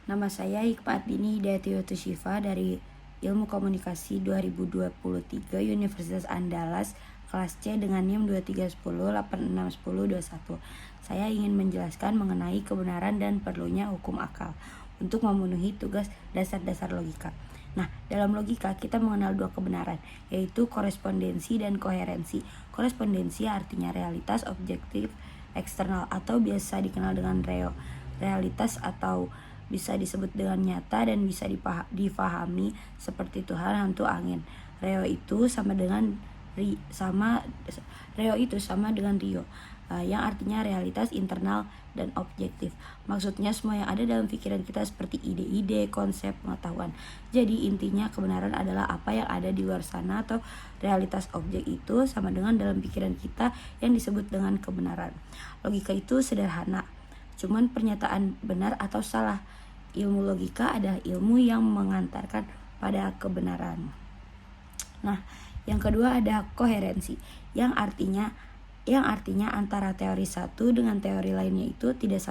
Nama saya Hikmat Dini Hidayatiyatu Syifa dari Ilmu Komunikasi 2023 Universitas Andalas kelas C dengan NIM 2310861021. Saya ingin menjelaskan mengenai kebenaran dan perlunya hukum akal untuk memenuhi tugas dasar-dasar logika. Nah, dalam logika kita mengenal dua kebenaran, yaitu korespondensi dan koherensi. Korespondensi artinya realitas objektif eksternal atau biasa dikenal dengan realitas atau bisa disebut dengan nyata dan bisa difahami seperti Tuhan, hantu, angin. Reo itu sama dengan Rio, yang artinya realitas internal dan objektif. Maksudnya semua yang ada dalam pikiran kita seperti ide-ide, konsep, pengetahuan. Jadi intinya kebenaran adalah apa yang ada di luar sana atau realitas objek itu sama dengan dalam pikiran kita yang disebut dengan kebenaran. Logika itu sederhana, cuman pernyataan benar atau salah. Ilmu logika adalah ilmu yang mengantarkan pada kebenaran. Nah, yang kedua ada koherensi, yang artinya antara teori satu dengan teori lainnya itu tidak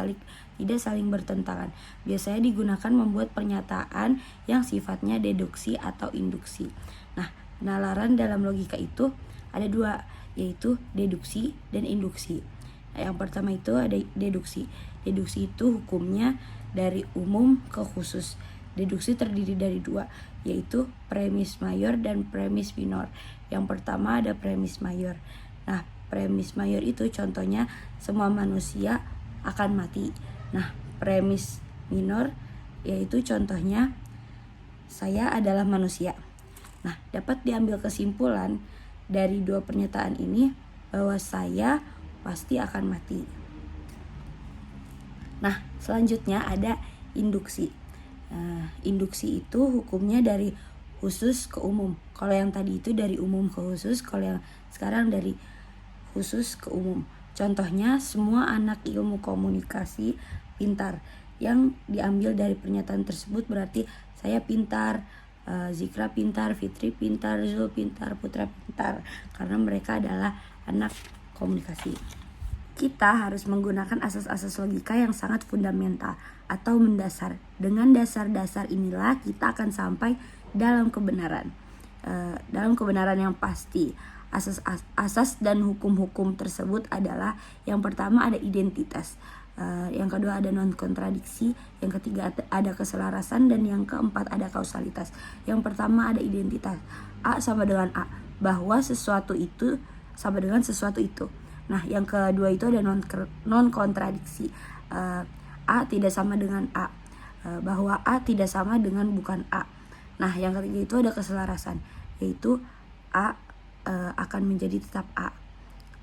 saling bertentangan. Biasanya digunakan membuat pernyataan yang sifatnya deduksi atau induksi. Nah, penalaran dalam logika itu ada dua, yaitu deduksi dan induksi. Yang pertama itu ada deduksi. Deduksi itu hukumnya dari umum ke khusus. Deduksi terdiri dari dua, yaitu premis mayor dan premis minor. Yang pertama ada premis mayor. Nah, premis mayor itu contohnya semua manusia akan mati. Nah, premis minor yaitu contohnya saya adalah manusia. Nah, dapat diambil kesimpulan dari dua pernyataan ini bahwa saya pasti akan mati. Nah, selanjutnya ada induksi. Induksi itu hukumnya dari khusus ke umum. Kalau yang tadi itu dari umum ke khusus, kalau yang sekarang dari khusus ke umum. Contohnya semua anak ilmu komunikasi pintar. Yang diambil dari pernyataan tersebut berarti saya pintar, Zikra pintar, Fitri pintar, Zul pintar, Putra pintar, karena mereka adalah anak komunikasi. Kita harus menggunakan asas-asas logika yang sangat fundamental atau mendasar. Dengan dasar-dasar inilah kita akan sampai dalam kebenaran. Dalam kebenaran yang pasti. Asas dan hukum-hukum tersebut adalah, yang pertama ada identitas, yang kedua ada non-kontradiksi, yang ketiga ada keselarasan, dan yang keempat ada kausalitas. Yang pertama ada identitas. A sama dengan A, bahwa sesuatu itu sama dengan sesuatu itu. Nah, yang kedua itu ada non-kontradiksi. A tidak sama dengan A, bahwa A tidak sama dengan bukan A. Nah, yang ketiga itu ada keselarasan, yaitu A akan menjadi tetap A.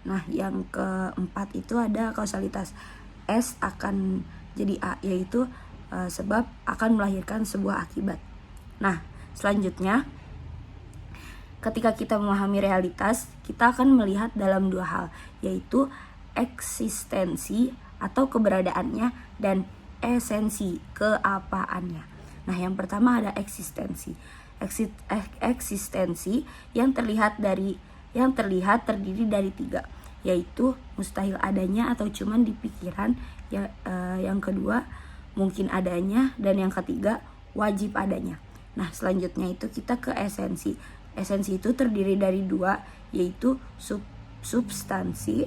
Nah, yang keempat itu ada kausalitas. S akan jadi A, yaitu sebab akan melahirkan sebuah akibat. Nah, selanjutnya ketika kita memahami realitas, kita akan melihat dalam dua hal, yaitu eksistensi atau keberadaannya dan esensi keapaannya. Nah, yang pertama ada eksistensi. Eksistensi yang terlihat terdiri dari tiga, yaitu mustahil adanya atau cuman di pikiran, yang kedua mungkin adanya, dan yang ketiga wajib adanya. Nah, selanjutnya itu kita ke esensi. Esensi itu terdiri dari dua, yaitu substansi,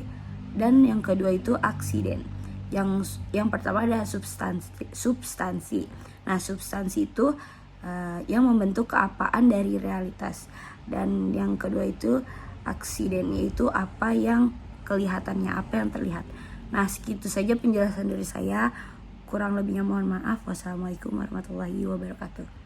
dan yang kedua itu aksiden. Yang pertama adalah substansi. Nah, substansi itu yang membentuk keapaan dari realitas, dan yang kedua itu aksiden, yaitu apa yang kelihatannya, apa yang terlihat. Nah, segitu saja penjelasan dari saya. Kurang lebihnya mohon maaf. Wassalamualaikum warahmatullahi wabarakatuh.